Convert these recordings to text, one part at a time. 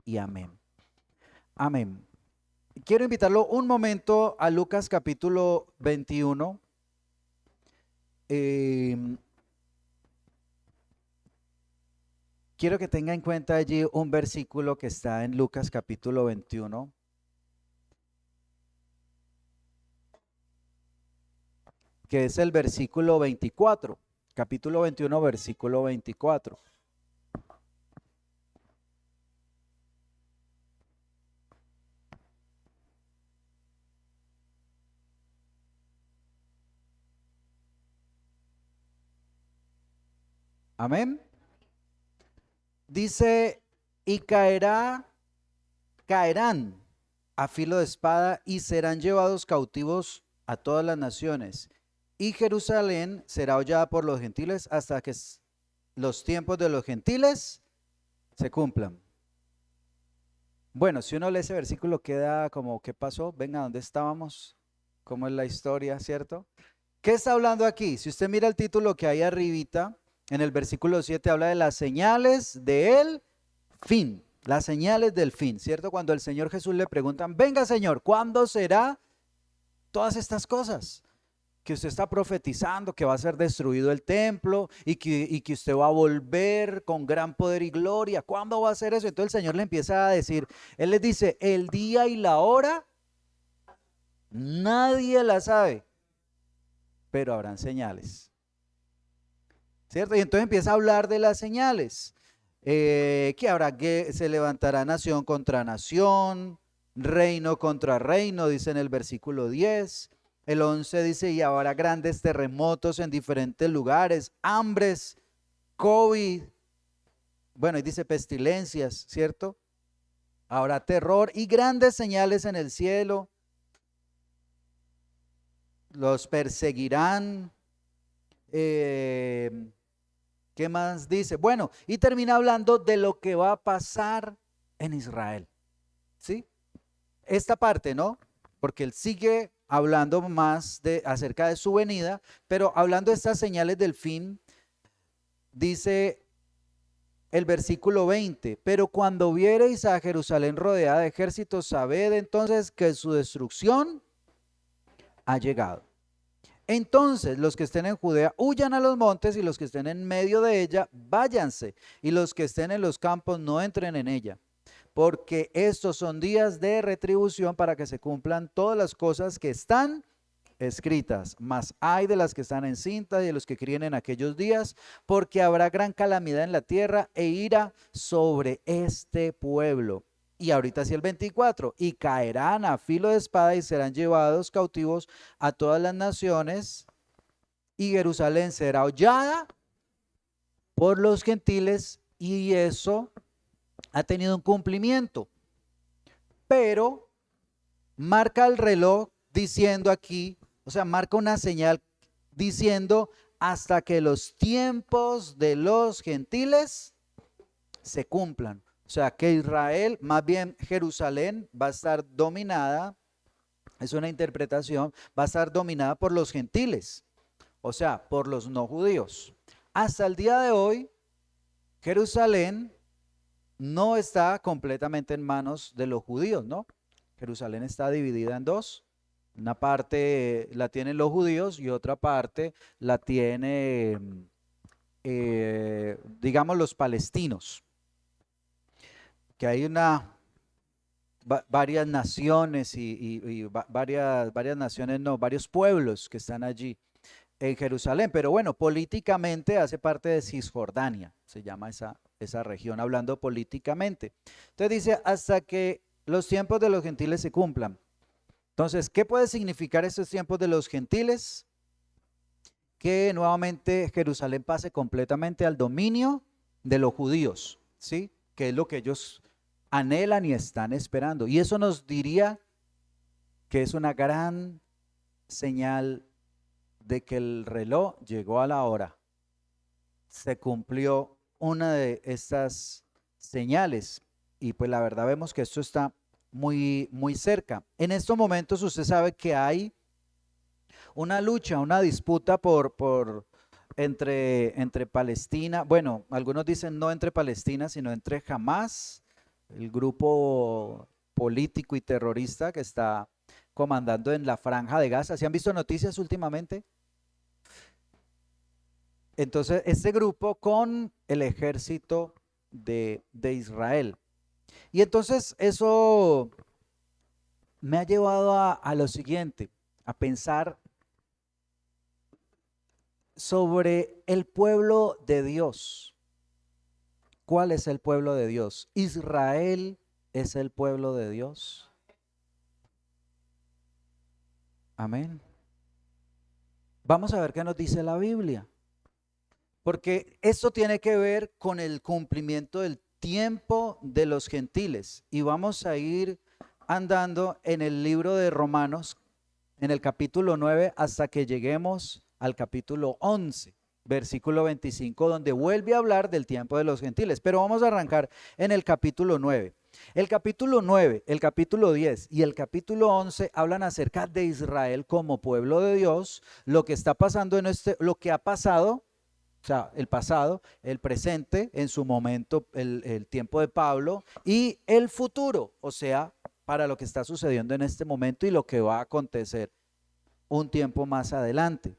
y amén. Amén. Quiero invitarlo un momento a Lucas capítulo 21. Quiero que tenga en cuenta allí un versículo que está en Lucas capítulo 21, que es el versículo 24. Capítulo 21, versículo 24. Amén. Dice, y caerán a filo de espada y serán llevados cautivos a todas las naciones. Y Jerusalén será hollada por los gentiles hasta que los tiempos de los gentiles se cumplan. Bueno, si uno lee ese versículo queda como, ¿qué pasó? Venga, ¿dónde estábamos? ¿Cómo es la historia, cierto? ¿Qué está hablando aquí? Si usted mira el título que hay arribita, en el versículo 7 habla de las señales del fin, las señales del fin, ¿cierto? Cuando el Señor Jesús le preguntan, venga Señor, ¿cuándo será todas estas cosas? Que usted está profetizando que va a ser destruido el templo y que usted va a volver con gran poder y gloria. ¿Cuándo va a ser eso? Entonces el Señor le empieza a decir, Él les dice, el día y la hora, nadie la sabe, pero habrán señales, ¿cierto? Y entonces empieza a hablar de las señales, que habrá que se levantará nación contra nación, reino contra reino, dice en el versículo 10. El 11 dice, y habrá grandes terremotos en diferentes lugares, hambres, COVID, bueno, y dice pestilencias, ¿cierto? Habrá terror y grandes señales en el cielo, los perseguirán. Eh, ¿Qué más dice? Bueno, y termina hablando de lo que va a pasar en Israel, ¿sí? Esta parte, ¿no? Porque él sigue hablando más acerca de su venida, pero hablando de estas señales del fin, dice el versículo 20, pero cuando viereis a Jerusalén rodeada de ejércitos, sabed entonces que su destrucción ha llegado. Entonces los que estén en Judea huyan a los montes y los que estén en medio de ella váyanse y los que estén en los campos no entren en ella, porque estos son días de retribución para que se cumplan todas las cosas que están escritas. Mas hay de las que están encintas y de los que críen en aquellos días, porque habrá gran calamidad en la tierra e ira sobre este pueblo. Y ahorita sí el 24, y caerán a filo de espada y serán llevados cautivos a todas las naciones, y Jerusalén será hollada por los gentiles, y eso ha tenido un cumplimiento. Pero marca el reloj diciendo aquí, o sea, marca una señal diciendo hasta que los tiempos de los gentiles se cumplan. O sea, que Israel, más bien Jerusalén, va a estar dominada, es una interpretación, va a estar dominada por los gentiles, o sea, por los no judíos. Hasta el día de hoy, Jerusalén no está completamente en manos de los judíos, ¿no? Jerusalén está dividida en dos. Una parte la tienen los judíos y otra parte la tiene, digamos, los palestinos, que hay varias naciones varias naciones, no, varios pueblos que están allí en Jerusalén, pero bueno, políticamente hace parte de Cisjordania, se llama esa región, hablando políticamente. Entonces dice, hasta que los tiempos de los gentiles se cumplan. Entonces, ¿qué puede significar estos tiempos de los gentiles? Que nuevamente Jerusalén pase completamente al dominio de los judíos, ¿sí? Que es lo que ellos anhelan y están esperando. Y eso nos diría que es una gran señal de que el reloj llegó a la hora. Se cumplió una de estas señales y pues la verdad vemos que esto está muy, muy cerca. En estos momentos usted sabe que hay una lucha, una disputa entre Palestina, bueno, algunos dicen no entre Palestina, sino entre Hamas el grupo político y terrorista que está comandando en la Franja de Gaza. ¿Se han visto noticias últimamente? Entonces, este grupo con el ejército de Israel. Y entonces eso me ha llevado a lo siguiente, a pensar sobre el pueblo de Dios. ¿Cuál es el pueblo de Dios? ¿Israel es el pueblo de Dios? Amén. Vamos a ver qué nos dice la Biblia. Porque esto tiene que ver con el cumplimiento del tiempo de los gentiles. Y vamos a ir andando en el libro de Romanos, en el capítulo 9, hasta que lleguemos al capítulo 11, versículo 25, donde vuelve a hablar del tiempo de los gentiles. Pero vamos a arrancar en el capítulo 9. El capítulo 9, el capítulo 10 y el capítulo 11 hablan acerca de Israel como pueblo de Dios, lo que está pasando lo que ha pasado. O sea, el pasado, el presente, en su momento, el tiempo de Pablo, y el futuro, o sea, para lo que está sucediendo en este momento y lo que va a acontecer un tiempo más adelante.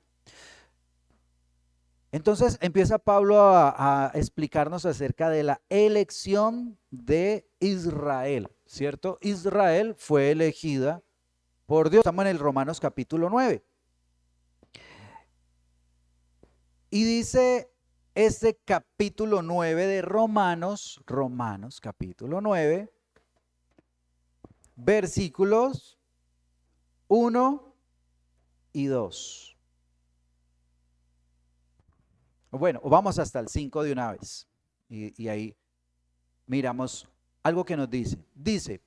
Entonces empieza Pablo a explicarnos acerca de la elección de Israel, ¿cierto? Israel fue elegida por Dios. Estamos en el Romanos capítulo 9. Y dice este capítulo 9 de Romanos capítulo 9, versículos 1 y 2. Bueno, vamos hasta el 5 de una vez. Y ahí miramos algo que nos dice. Dice,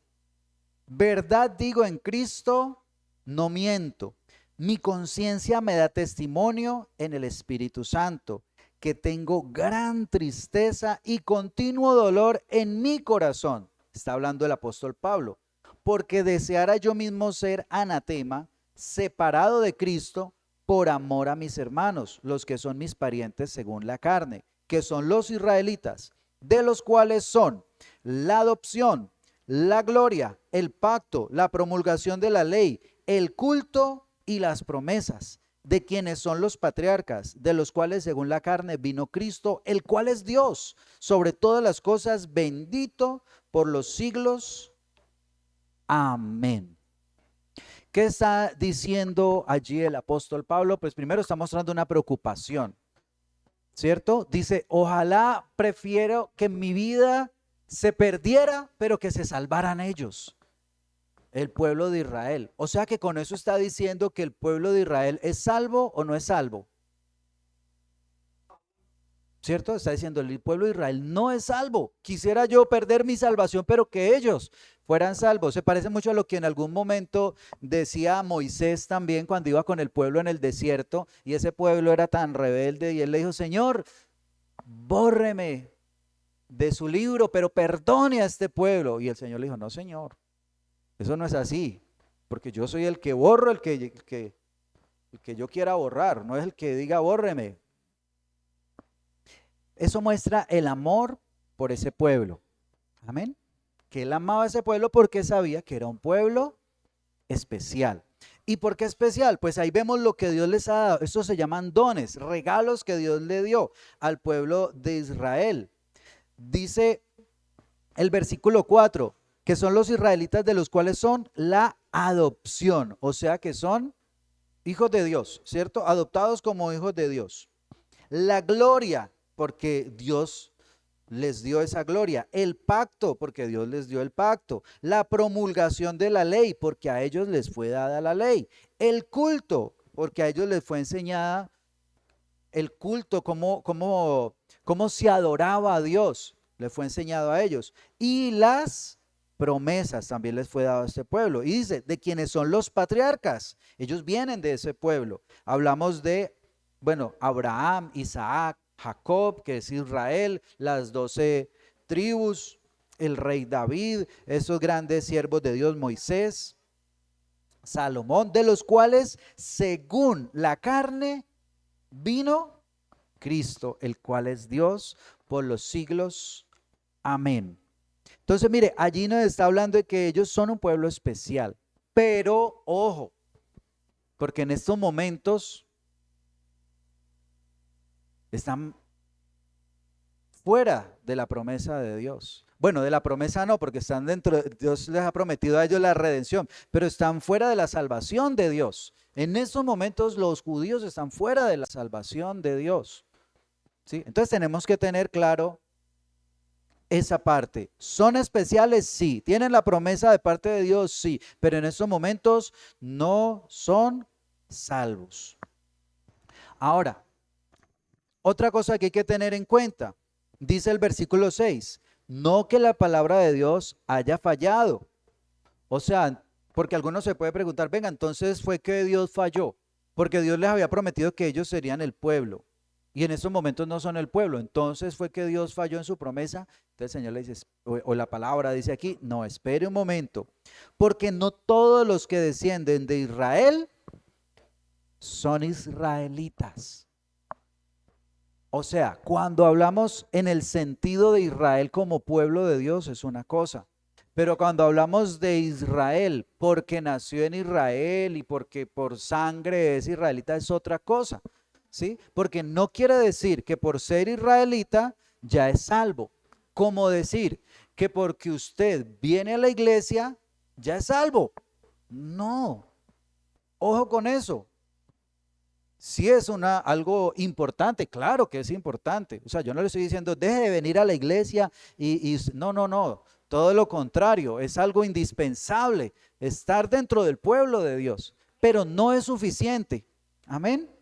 verdad digo en Cristo, no miento. Mi conciencia me da testimonio en el Espíritu Santo, que tengo gran tristeza y continuo dolor en mi corazón. Está hablando el apóstol Pablo. Porque deseara yo mismo ser anatema, separado de Cristo, por amor a mis hermanos, los que son mis parientes según la carne, que son los israelitas, de los cuales son la adopción, la gloria, el pacto, la promulgación de la ley, el culto y las promesas, de quienes son los patriarcas, de los cuales según la carne vino Cristo, el cual es Dios, sobre todas las cosas, bendito por los siglos. Amén. ¿Qué está diciendo allí el apóstol Pablo? Pues primero está mostrando una preocupación, ¿cierto? Dice, ojalá prefiero que mi vida se perdiera, pero que se salvaran ellos, el pueblo de Israel. O sea que con eso está diciendo que el pueblo de Israel es salvo o no es salvo. ¿Cierto? Está diciendo, el pueblo de Israel no es salvo. Quisiera yo perder mi salvación, pero que ellos fueran salvos. Se parece mucho a lo que en algún momento decía Moisés también cuando iba con el pueblo en el desierto y ese pueblo era tan rebelde y él le dijo, Señor, bórreme de su libro, pero perdone a este pueblo. Y el Señor le dijo, no, Señor, eso no es así, porque yo soy el que borro, el que yo quiera borrar, no es el que diga bórreme. Eso muestra el amor por ese pueblo. Amén. Que él amaba a ese pueblo porque sabía que era un pueblo especial. ¿Y por qué especial? Pues ahí vemos lo que Dios les ha dado. Estos se llaman dones, regalos que Dios le dio al pueblo de Israel. Dice el versículo 4, que son los israelitas de los cuales son la adopción, o sea que son hijos de Dios, ¿cierto? Adoptados como hijos de Dios. La gloria, porque Dios les dio esa gloria. El pacto, porque Dios les dio el pacto. La promulgación de la ley, porque a ellos les fue dada la ley. El culto, porque a ellos les fue enseñada el culto, cómo se adoraba a Dios, les fue enseñado a ellos. Y las promesas también les fue dado a este pueblo. Y dice, de quienes son los patriarcas, ellos vienen de ese pueblo. Hablamos de, bueno, Abraham, Isaac, Jacob, que es Israel, las 12 tribus, el rey David, esos grandes siervos de Dios, Moisés, Salomón, de los cuales según la carne vino Cristo, el cual es Dios por los siglos. Amén. Entonces, mire, allí nos está hablando de que ellos son un pueblo especial. Pero, ojo, porque en estos momentos están fuera de la promesa de Dios. Bueno, de la promesa no, porque están dentro, Dios les ha prometido a ellos la redención, pero están fuera de la salvación de Dios. En estos momentos los judíos están fuera de la salvación de Dios. ¿Sí? Entonces tenemos que tener claro esa parte. ¿Son especiales? Sí. ¿Tienen la promesa de parte de Dios? Sí. Pero en estos momentos no son salvos. Ahora, otra cosa que hay que tener en cuenta, dice el versículo 6, no que la palabra de Dios haya fallado. O sea, porque algunos se puede preguntar, venga, entonces fue que Dios falló, porque Dios les había prometido que ellos serían el pueblo. Y en estos momentos no son el pueblo, entonces fue que Dios falló en su promesa. Entonces el Señor le dice, o la palabra dice aquí, no, espere un momento, porque no todos los que descienden de Israel son israelitas. O sea, cuando hablamos en el sentido de Israel como pueblo de Dios es una cosa, pero cuando hablamos de Israel porque nació en Israel y porque por sangre es israelita es otra cosa, ¿sí? Porque no quiere decir que por ser israelita ya es salvo, como decir que porque usted viene a la iglesia ya es salvo. No, ojo con eso. Si es algo importante, claro que es importante. O sea, yo no le estoy diciendo, deje de venir a la iglesia no, no, no. Todo lo contrario, es algo indispensable estar dentro del pueblo de Dios, pero no es suficiente. Amén.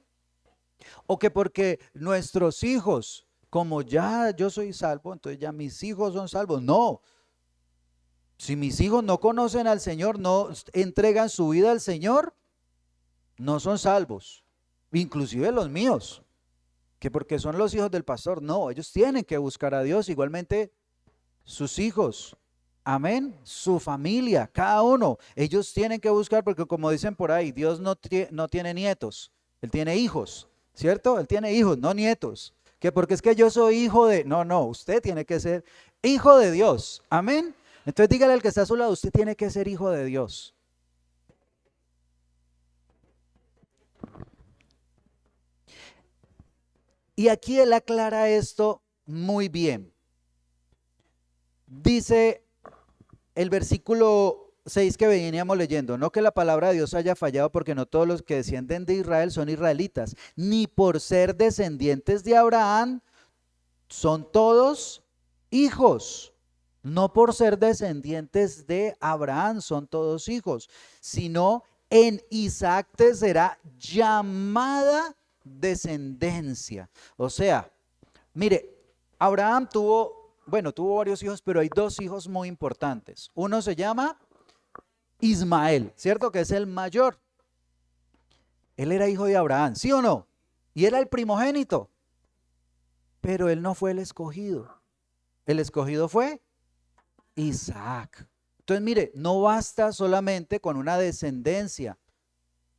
O que porque nuestros hijos, como ya yo soy salvo, entonces ya mis hijos son salvos. No, si mis hijos no conocen al Señor, no entregan su vida al Señor, no son salvos. Inclusive los míos, que porque son los hijos del pastor, no, ellos tienen que buscar a Dios, igualmente sus hijos, amén, su familia, cada uno, ellos tienen que buscar, porque como dicen por ahí, Dios no tiene nietos, Él tiene hijos, ¿cierto? Él tiene hijos, no nietos, que porque es que yo soy hijo de, no, no, usted tiene que ser hijo de Dios, amén. Entonces dígale al que está a su lado, usted tiene que ser hijo de Dios. Y aquí él aclara esto muy bien. Dice el versículo 6 que veníamos leyendo, no que la palabra de Dios haya fallado porque no todos los que descienden de Israel son israelitas, ni por ser descendientes de Abraham son todos hijos. No por ser descendientes de Abraham son todos hijos, sino en Isaac te será llamada descendencia. O sea, mire, Abraham tuvo varios hijos, pero hay dos hijos muy importantes. Uno se llama Ismael, ¿cierto? Que es el mayor. Él era hijo de Abraham, ¿sí o no? Y era el primogénito, pero él no fue el escogido. El escogido fue Isaac. Entonces, mire, no basta solamente con una descendencia,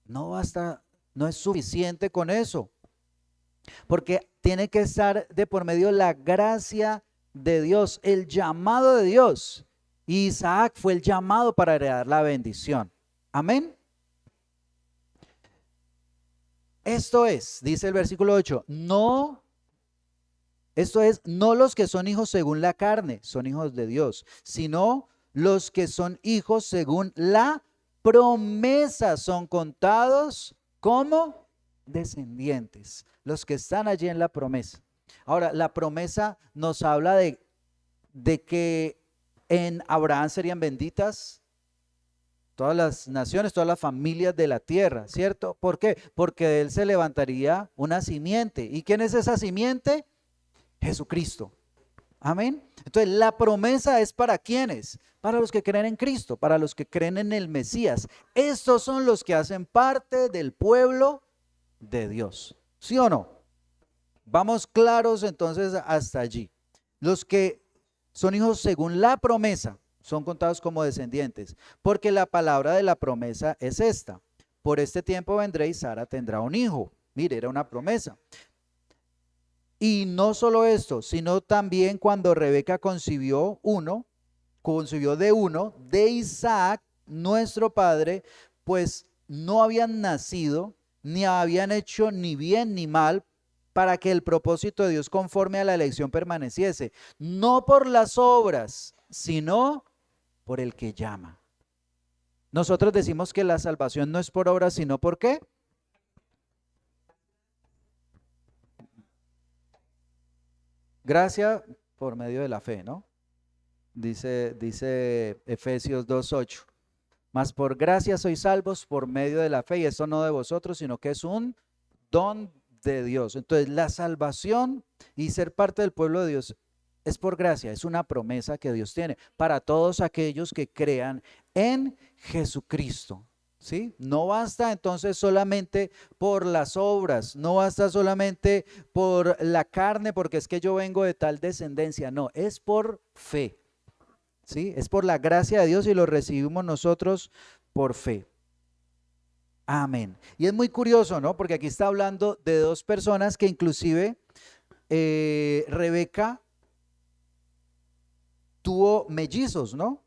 no basta, no es suficiente con eso, porque tiene que estar de por medio la gracia de Dios, el llamado de Dios. Y Isaac fue el llamado para heredar la bendición. Amén. Esto es, dice el versículo 8, no los que son hijos según la carne, son hijos de Dios, sino los que son hijos según la promesa, son contados como descendientes, los que están allí en la promesa. Ahora, la promesa nos habla de que en Abraham serían benditas todas las naciones, todas las familias de la tierra, ¿cierto? ¿Por qué? Porque de él se levantaría una simiente. ¿Y quién es esa simiente? Jesucristo. Amén. Entonces, la promesa es para quienes, para los que creen en Cristo, para los que creen en el Mesías. Estos son los que hacen parte del pueblo de Dios. ¿Sí o no? Vamos claros entonces hasta allí. Los que son hijos según la promesa son contados como descendientes, porque la palabra de la promesa es esta: por este tiempo vendré y Sara tendrá un hijo. Mire, era una promesa. Y no solo esto, sino también cuando Rebeca concibió uno, concibió de uno, de Isaac, nuestro padre, pues no habían nacido, ni habían hecho ni bien ni mal, para que el propósito de Dios conforme a la elección permaneciese, no por las obras, sino por el que llama. Nosotros decimos que la salvación no es por obras, sino ¿por qué? Gracia por medio de la fe, ¿no? Dice Efesios 2:8. Mas por gracia sois salvos por medio de la fe, y esto no de vosotros, sino que es un don de Dios. Entonces, la salvación y ser parte del pueblo de Dios es por gracia, es una promesa que Dios tiene para todos aquellos que crean en Jesucristo. ¿Sí? No basta entonces solamente por las obras, no basta solamente por la carne, porque es que yo vengo de tal descendencia, no, es por fe. ¿Sí? Es por la gracia de Dios y lo recibimos nosotros por fe. Amén. Y es muy curioso, ¿no? Porque aquí está hablando de dos personas que inclusive Rebeca tuvo mellizos, ¿no?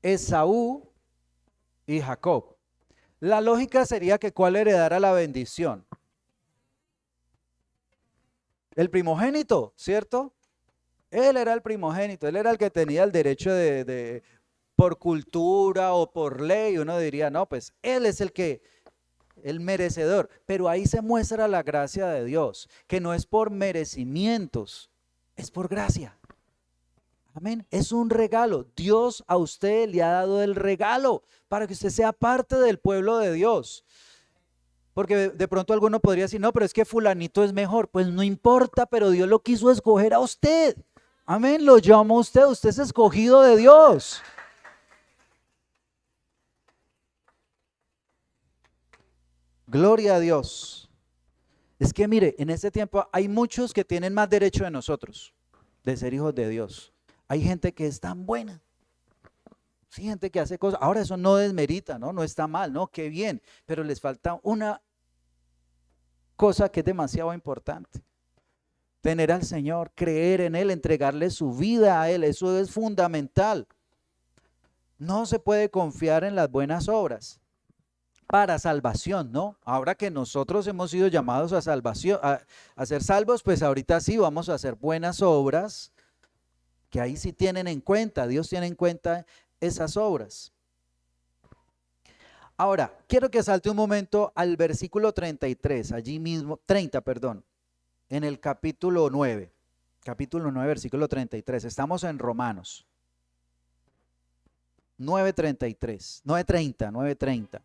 Esaú y Jacob. La lógica sería que ¿cuál heredara la bendición? El primogénito, ¿cierto? Él era el primogénito, él era el que tenía el derecho por cultura o por ley, uno diría, no, pues él es el merecedor, pero ahí se muestra la gracia de Dios, que no es por merecimientos, es por gracia. Amén, es un regalo. Dios a usted le ha dado el regalo para que usted sea parte del pueblo de Dios. Porque de pronto alguno podría decir, no, pero es que fulanito es mejor. Pues no importa, pero Dios lo quiso escoger a usted. Amén, lo llamó a usted, usted es escogido de Dios. Gloria a Dios. Es que mire, en este tiempo hay muchos que tienen más derecho de nosotros, de ser hijos de Dios. Hay gente que es tan buena. Sí, gente que hace cosas. Ahora eso no desmerita, ¿no? No está mal, ¿no? Qué bien. Pero les falta una cosa que es demasiado importante. Tener al Señor, creer en Él, entregarle su vida a Él. Eso es fundamental. No se puede confiar en las buenas obras para salvación, ¿no? Ahora que nosotros hemos sido llamados a salvación, a ser salvos, pues ahorita sí vamos a hacer buenas obras, que ahí sí tienen en cuenta, Dios tiene en cuenta esas obras. Ahora, quiero que salte un momento al versículo 33, allí mismo, 30, perdón, en el capítulo 9, versículo 33, estamos en Romanos. 9:33, 9:30.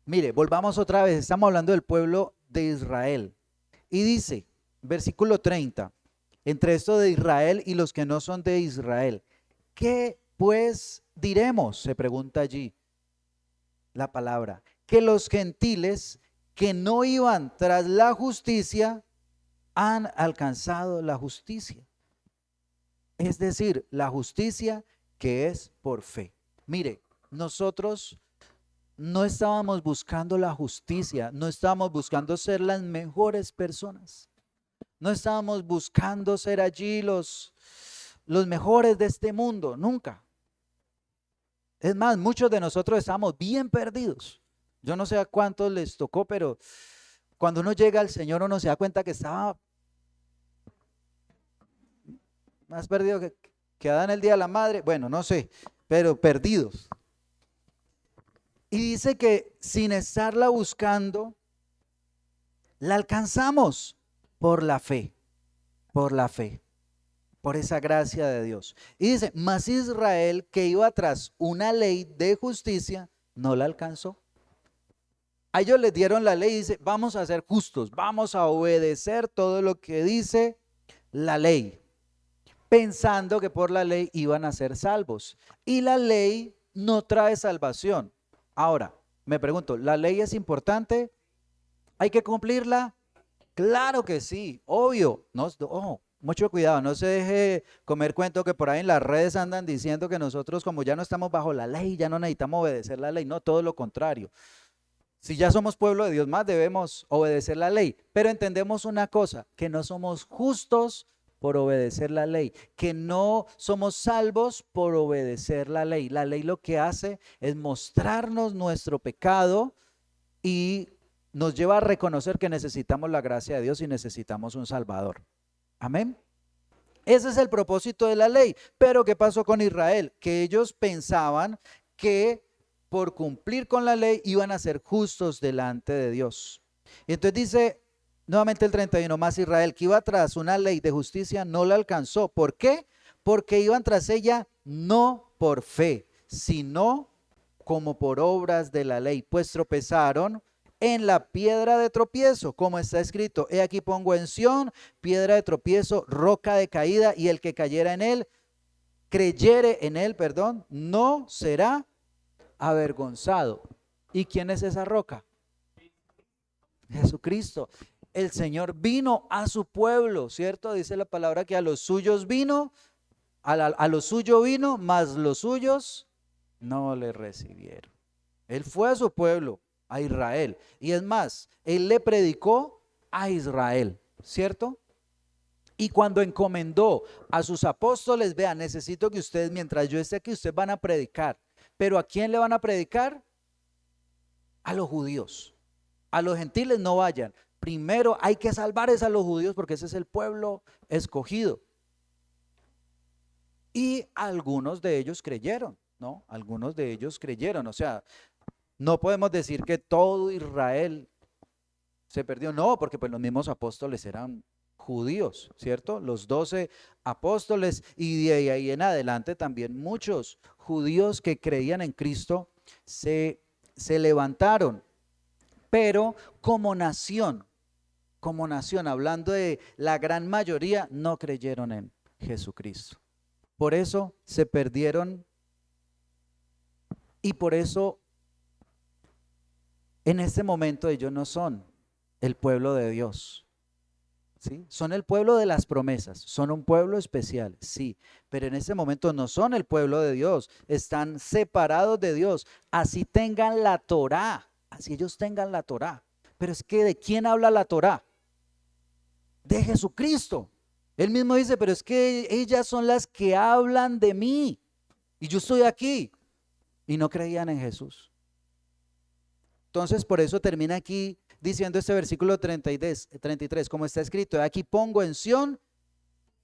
Mire, volvamos otra vez, estamos hablando del pueblo de Israel. Y dice, versículo 30, entre esto de Israel y los que no son de Israel, ¿qué pues diremos? Se pregunta allí la palabra. Que los gentiles que no iban tras la justicia han alcanzado la justicia. Es decir, la justicia que es por fe. Mire, nosotros no estábamos buscando la justicia, no estábamos buscando ser las mejores personas, no estábamos buscando ser allí los mejores de este mundo, nunca. Es más, muchos de nosotros estamos bien perdidos. Yo no sé a cuántos les tocó, pero cuando uno llega al Señor uno se da cuenta que estaba más perdido que Adán el día de la madre. Bueno, no sé, pero perdidos. Y dice que sin estarla buscando, la alcanzamos por la fe, por la fe, por esa gracia de Dios. Y dice, mas Israel que iba tras una ley de justicia, no la alcanzó. A ellos les dieron la ley y dice, vamos a ser justos, vamos a obedecer todo lo que dice la ley, pensando que por la ley iban a ser salvos. Y la ley no trae salvación. Ahora, me pregunto, ¿la ley es importante? ¿Hay que cumplirla? Claro que sí, obvio. No, mucho cuidado, no se deje comer cuento que por ahí en las redes andan diciendo que nosotros como ya no estamos bajo la ley, ya no necesitamos obedecer la ley. No, todo lo contrario. Si ya somos pueblo de Dios, más debemos obedecer la ley. Pero entendemos una cosa, que no somos justos por obedecer la ley, que no somos salvos por obedecer la ley. La ley lo que hace es mostrarnos nuestro pecado y nos lleva a reconocer que necesitamos la gracia de Dios y necesitamos un Salvador. Amén. Ese es el propósito de la ley. Pero ¿qué pasó con Israel? Que ellos pensaban que por cumplir con la ley iban a ser justos delante de Dios. Y entonces dice nuevamente el 31, más Israel que iba tras una ley de justicia no la alcanzó. ¿Por qué? Porque iban tras ella no por fe, sino como por obras de la ley, pues tropezaron en la piedra de tropiezo, como está escrito, he aquí pongo en Sión piedra de tropiezo, roca de caída, y el que cayera en él, creyere en él, perdón, no será avergonzado. ¿Y quién es esa roca? Jesucristo. El Señor vino a su pueblo, ¿cierto? Dice la palabra que a los suyos vino, a lo suyo vino, mas los suyos no le recibieron. Él fue a su pueblo, a Israel. Y es más, él le predicó a Israel, ¿cierto? Y cuando encomendó a sus apóstoles, vean, necesito que ustedes, mientras yo esté aquí, ustedes van a predicar. ¿Pero a quién le van a predicar? A los judíos. A los gentiles no vayan. Primero hay que salvar a los judíos porque ese es el pueblo escogido. Y algunos de ellos creyeron, ¿no? Algunos de ellos creyeron. O sea, no podemos decir que todo Israel se perdió. No, porque pues los mismos apóstoles eran judíos, ¿cierto? Los 12 apóstoles y de ahí en adelante también muchos judíos que creían en Cristo se levantaron. Pero como nación, hablando de la gran mayoría, no creyeron en Jesucristo. Por eso se perdieron y por eso en este momento ellos no son el pueblo de Dios. ¿Sí? Son el pueblo de las promesas, son un pueblo especial, sí, pero en este momento no son el pueblo de Dios, están separados de Dios, así tengan la Torá, así ellos tengan la Torá. Pero es que ¿de quién habla la Torá? De Jesucristo. Él mismo dice, pero es que ellas son las que hablan de mí y yo estoy aquí, y no creían en Jesús. Entonces por eso termina aquí diciendo este versículo 33, como está escrito, aquí pongo en Sión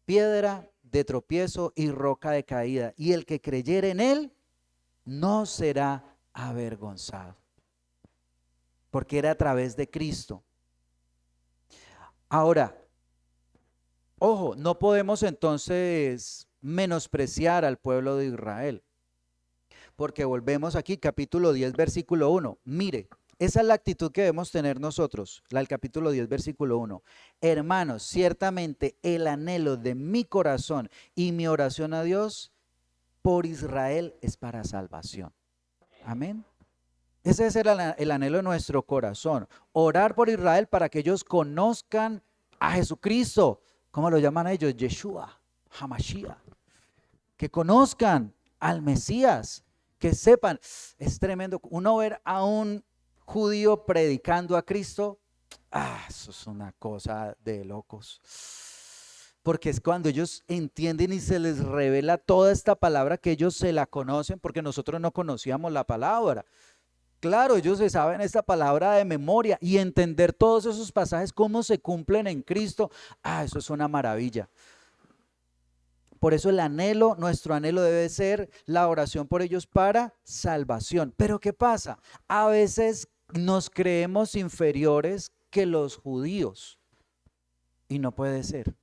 piedra de tropiezo y roca de caída, y el que creyere en él no será avergonzado, porque era a través de Cristo. Ahora, ojo, no podemos entonces menospreciar al pueblo de Israel, porque volvemos aquí, capítulo 10, versículo 1, mire. Esa es la actitud que debemos tener nosotros, el capítulo 10, versículo 1. Hermanos, ciertamente el anhelo de mi corazón y mi oración a Dios por Israel es para salvación. Amén. Ese es el anhelo de nuestro corazón. Orar por Israel para que ellos conozcan a Jesucristo. ¿Cómo lo llaman ellos? Yeshua, Hamashiach. Que conozcan al Mesías, que sepan. Es tremendo uno ver a un judío predicando a Cristo, eso es una cosa de locos, porque es cuando ellos entienden y se les revela toda esta palabra que ellos se la conocen, porque nosotros no conocíamos la palabra. Claro, ellos se saben esta palabra de memoria y entender todos esos pasajes, cómo se cumplen en Cristo, eso es una maravilla. Por eso el anhelo, nuestro anhelo debe ser la oración por ellos para salvación. Pero ¿qué pasa? A veces nos creemos inferiores que los judíos y no puede ser.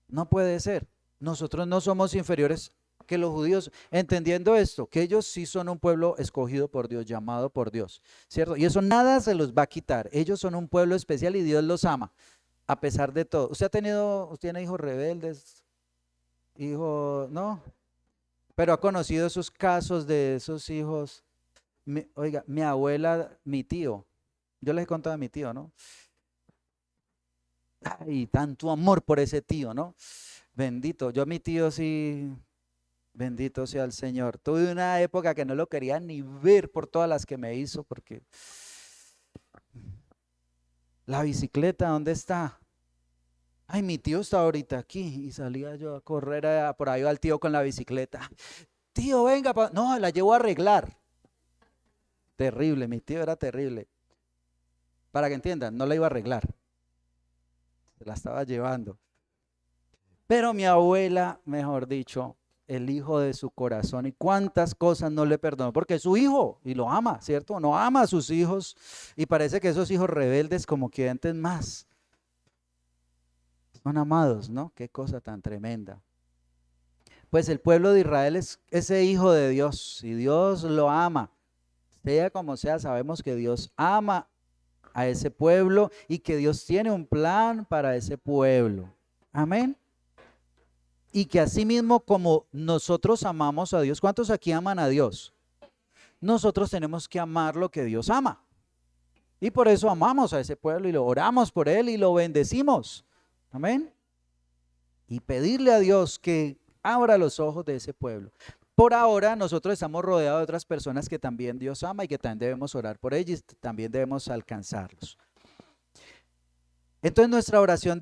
No puede ser. Nosotros no somos inferiores que los judíos, entendiendo esto, que ellos sí son un pueblo escogido por Dios, llamado por Dios, ¿cierto? Y eso nada se los va a quitar. Ellos son un pueblo especial y Dios los ama, a pesar de todo. ¿Usted tiene hijos rebeldes? Hijo, no, pero ha conocido esos casos de esos hijos. Oiga, mi abuela, mi tío, yo les he contado a mi tío, ¿no? Ay, tanto amor por ese tío, ¿no? Bendito, yo a mi tío sí, bendito sea el Señor. Tuve una época que no lo quería ni ver por todas las que me hizo, porque La bicicleta, ¿dónde está? Ay, mi tío está ahorita aquí. Y salía yo a correr por ahí va el tío con la bicicleta. Tío, venga, no, la llevo a arreglar. Terrible, mi tío era terrible. Para que entiendan, no la iba a arreglar, se la estaba llevando. Pero mi abuela, mejor dicho, el hijo de su corazón, y cuántas cosas no le perdonó, porque es su hijo y lo ama, ¿cierto? No ama a sus hijos y parece que esos hijos rebeldes como que antes más son amados, ¿no? Qué cosa tan tremenda. Pues el pueblo de Israel es ese hijo de Dios y Dios lo ama. Sea como sea, sabemos que Dios ama a ese pueblo y que Dios tiene un plan para ese pueblo. Amén. Y que así mismo como nosotros amamos a Dios, ¿cuántos aquí aman a Dios? Nosotros tenemos que amar lo que Dios ama. Y por eso amamos a ese pueblo y lo oramos por él y lo bendecimos. Amén. Y pedirle a Dios que abra los ojos de ese pueblo. Por ahora nosotros estamos rodeados de otras personas que también Dios ama y que también debemos orar por ellos y también debemos alcanzarlos. Entonces nuestra oración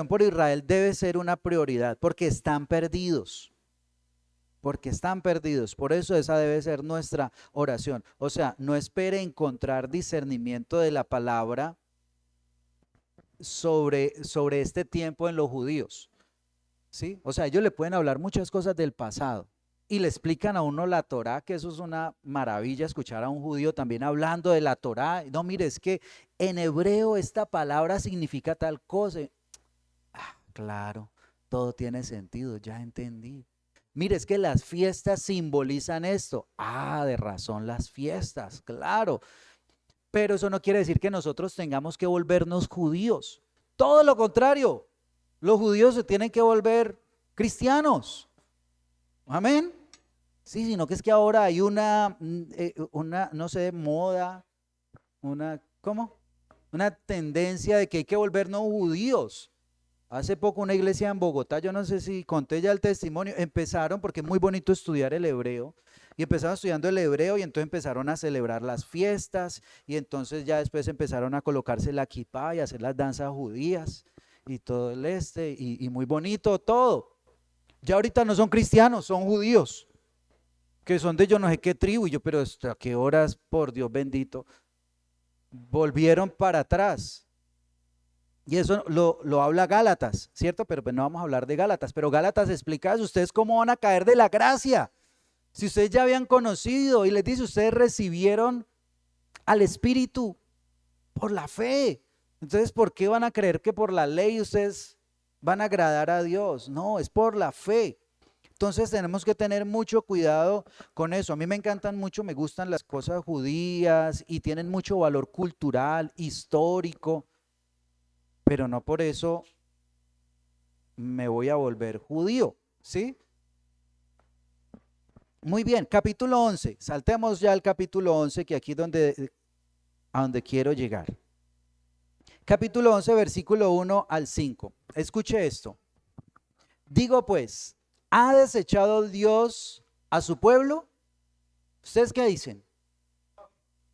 por Israel debe ser una prioridad porque están perdidos. Porque están perdidos. Por eso esa debe ser nuestra oración. O sea, no espere encontrar discernimiento de la palabra sobre este tiempo en los judíos. ¿Sí? O sea, ellos le pueden hablar muchas cosas del pasado y le explican a uno la Torá, que eso es una maravilla escuchar a un judío también hablando de la Torá. No, mire, es que en hebreo esta palabra significa tal cosa. Ah, claro, todo tiene sentido, ya entendí. Mire, es que las fiestas simbolizan esto. Ah, de razón las fiestas, claro. Pero eso no quiere decir que nosotros tengamos que volvernos judíos. Todo lo contrario, los judíos se tienen que volver cristianos. Amén. Sí, sino que es que ahora hay una no sé, moda, ¿cómo? Una tendencia de que hay que volvernos judíos. Hace poco una iglesia en Bogotá, yo no sé si conté ya el testimonio, empezaron, porque es muy bonito estudiar el hebreo, y empezaron estudiando el hebreo y entonces empezaron a celebrar las fiestas y entonces ya después empezaron a colocarse la kipá y a hacer las danzas judías y todo el y muy bonito todo. Ya ahorita no son cristianos, son judíos, que son de yo no sé qué tribu, y yo, pero ¿a qué horas, por Dios bendito? Volvieron para atrás. Y eso lo habla Gálatas, ¿cierto? Pero pues no vamos a hablar de Gálatas, pero Gálatas explica eso, ustedes cómo van a caer de la gracia. Si ustedes ya habían conocido y les dice, ustedes recibieron al Espíritu por la fe. Entonces, ¿por qué van a creer que por la ley ustedes van a agradar a Dios? No, es por la fe. Entonces tenemos que tener mucho cuidado con eso. A mí me encantan mucho, me gustan las cosas judías y tienen mucho valor cultural, histórico, pero no por eso me voy a volver judío, ¿sí? Muy bien, capítulo 11. Saltemos ya al capítulo 11, que aquí es a donde quiero llegar. Capítulo 11, versículo 1 al 5. Escuche esto. Digo pues, ¿ha desechado Dios a su pueblo? ¿Ustedes qué dicen?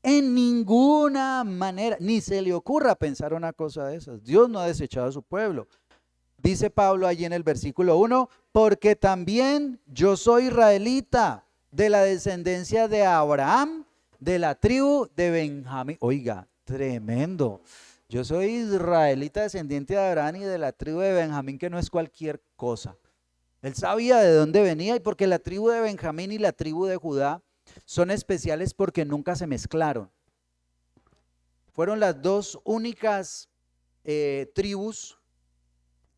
En ninguna manera, ni se le ocurra pensar una cosa de esas. Dios no ha desechado a su pueblo. Dice Pablo allí en el versículo 1, porque también yo soy israelita, de la descendencia de Abraham, de la tribu de Benjamín. Oiga, tremendo. Yo soy israelita, descendiente de Abraham y de la tribu de Benjamín, que no es cualquier cosa. Él sabía de dónde venía, y porque la tribu de Benjamín y la tribu de Judá son especiales porque nunca se mezclaron. Fueron las dos únicas tribus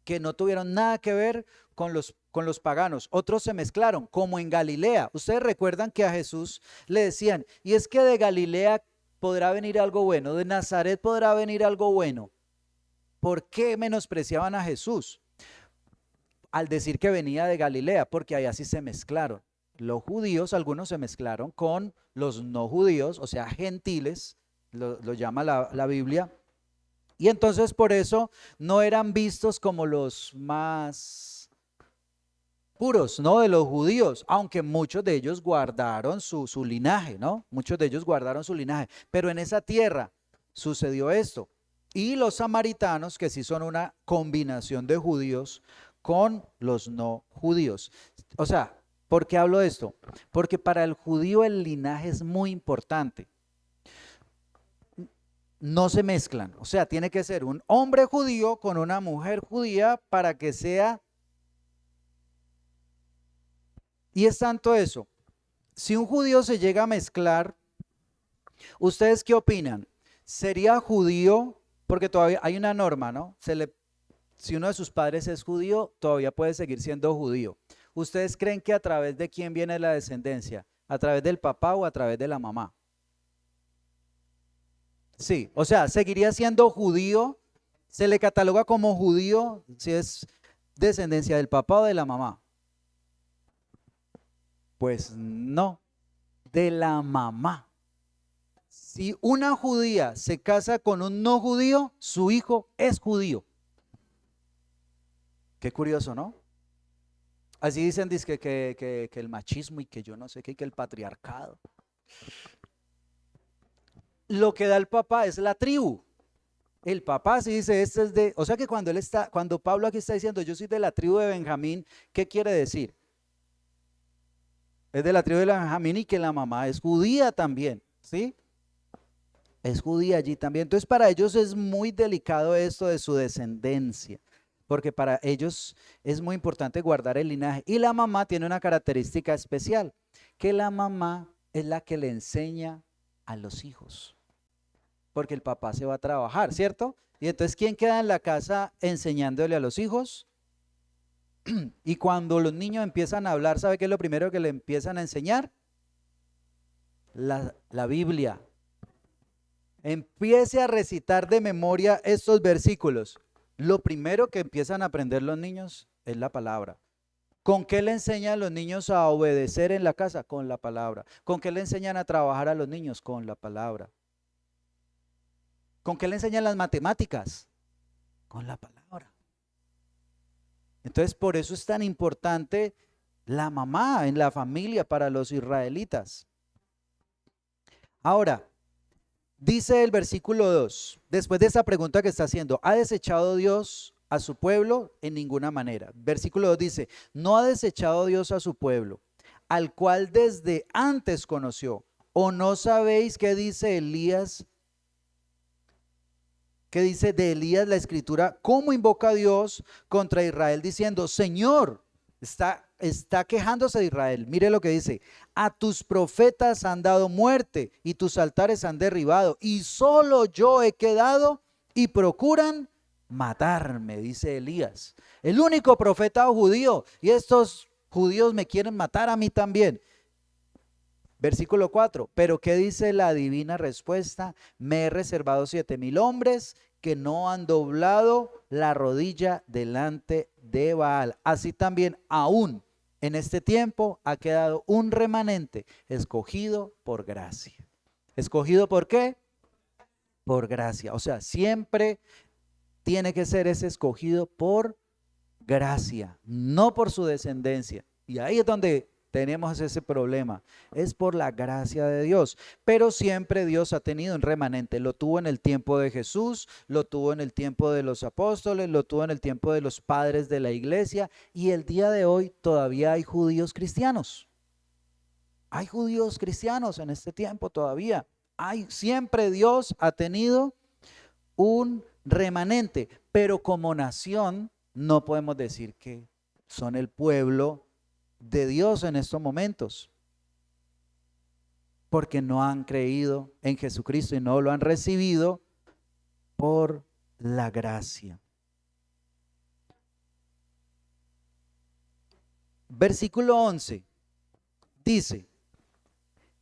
que no tuvieron nada que ver con los paganos. Otros se mezclaron, como en Galilea. Ustedes recuerdan que a Jesús le decían, y es que de Galilea podrá venir algo bueno, de Nazaret podrá venir algo bueno. ¿Por qué menospreciaban a Jesús? Al decir que venía de Galilea, porque allá sí se mezclaron. Los judíos, algunos se mezclaron con los no judíos, o sea, gentiles, lo llama la Biblia. Y entonces por eso no eran vistos como los más puros, ¿no? De los judíos, aunque muchos de ellos guardaron su linaje, ¿no? Muchos de ellos guardaron su linaje, pero en esa tierra sucedió esto. Y los samaritanos, que sí son una combinación de judíos con los no judíos. O sea, ¿por qué hablo de esto? Porque para el judío el linaje es muy importante. No se mezclan, o sea, tiene que ser un hombre judío con una mujer judía para que sea. Y es tanto eso. Si un judío se llega a mezclar, ¿ustedes qué opinan? ¿Sería judío? Porque todavía hay una norma, ¿no? Si uno de sus padres es judío, todavía puede seguir siendo judío. ¿Ustedes creen que a través de quién viene la descendencia? ¿A través del papá o a través de la mamá? Sí, o sea, seguiría siendo judío, se le cataloga como judío si es descendencia del papá o de la mamá. Pues no, de la mamá. Si una judía se casa con un no judío, su hijo es judío. Qué curioso, ¿no? Así dicen que el machismo y que yo no sé qué, que el patriarcado. Lo que da el papá es la tribu. El papá sí dice, este es de, o sea que cuando Pablo aquí está diciendo, yo soy de la tribu de Benjamín, ¿qué quiere decir? Es de la tribu de Benjamín y que la mamá es judía también, ¿sí? Es judía allí también. Entonces para ellos es muy delicado esto de su descendencia, porque para ellos es muy importante guardar el linaje. Y la mamá tiene una característica especial, que la mamá es la que le enseña a los hijos, porque el papá se va a trabajar, ¿cierto? Y entonces, ¿quién queda en la casa enseñándole a los hijos? Y cuando los niños empiezan a hablar, ¿sabe qué es lo primero que le empiezan a enseñar? La Biblia. Empiece a recitar de memoria estos versículos. Lo primero que empiezan a aprender los niños es la palabra. ¿Con qué le enseñan a los niños a obedecer en la casa? Con la palabra. ¿Con qué le enseñan a trabajar a los niños? Con la palabra. ¿Con qué le enseñan las matemáticas? Con la palabra. Entonces, por eso es tan importante la mamá en la familia para los israelitas. Ahora, dice el versículo 2, después de esa pregunta que está haciendo, ¿ha desechado Dios a su pueblo? En ninguna manera. Versículo 2 dice, no ha desechado Dios a su pueblo, al cual desde antes conoció. ¿O no sabéis qué dice Elías? ¿Qué dice de Elías la escritura? ¿Cómo invoca a Dios contra Israel diciendo, Señor, está quejándose de Israel? Mire lo que dice, a tus profetas han dado muerte y tus altares han derribado y solo yo he quedado y procuran matarme, dice Elías. El único profeta judío, y estos judíos me quieren matar a mí también. Versículo 4, pero ¿qué dice la divina respuesta? Me he reservado 7,000 hombres que no han doblado la rodilla delante de Baal. Así también aún en este tiempo ha quedado un remanente escogido por gracia. ¿Escogido por qué? Por gracia. O sea, siempre tiene que ser ese escogido por gracia, no por su descendencia. Y ahí es donde tenemos ese problema, es por la gracia de Dios, pero siempre Dios ha tenido un remanente, lo tuvo en el tiempo de Jesús, lo tuvo en el tiempo de los apóstoles, lo tuvo en el tiempo de los padres de la iglesia y el día de hoy todavía hay judíos cristianos, hay judíos cristianos en este tiempo todavía, siempre Dios ha tenido un remanente, pero como nación no podemos decir que son el pueblo de Dios en estos momentos, porque no han creído en Jesucristo y no lo han recibido por la gracia. Versículo 11 dice,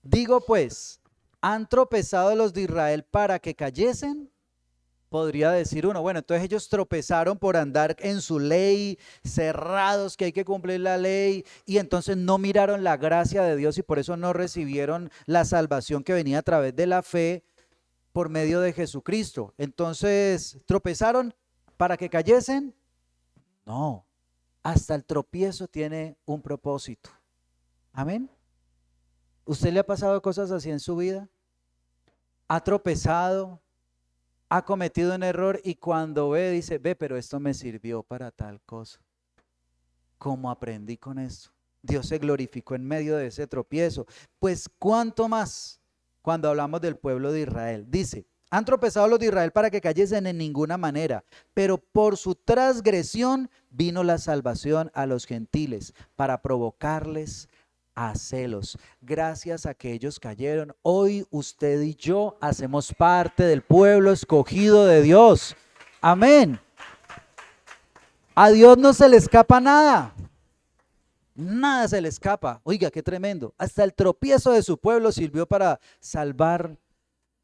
digo pues, ¿han tropezado los de Israel para que cayesen? Podría decir uno, bueno, entonces ellos tropezaron por andar en su ley, cerrados, que hay que cumplir la ley, y entonces no miraron la gracia de Dios y por eso no recibieron la salvación que venía a través de la fe por medio de Jesucristo. Entonces, ¿tropezaron para que cayesen? No, hasta el tropiezo tiene un propósito. Amén. ¿Usted le ha pasado cosas así en su vida? ¿Ha tropezado? ha cometido un error y cuando ve, dice, ve, pero esto me sirvió para tal cosa. ¿Cómo aprendí con esto? Dios se glorificó en medio de ese tropiezo. Pues cuánto más cuando hablamos del pueblo de Israel. Dice, han tropezado los de Israel para que cayesen en ninguna manera, pero por su transgresión vino la salvación a los gentiles para provocarles a celos. Gracias a que ellos cayeron, hoy usted y yo hacemos parte del pueblo escogido de Dios. Amén. A Dios no se le escapa nada. Nada se le escapa. Oiga, qué tremendo. Hasta el tropiezo de su pueblo sirvió para salvar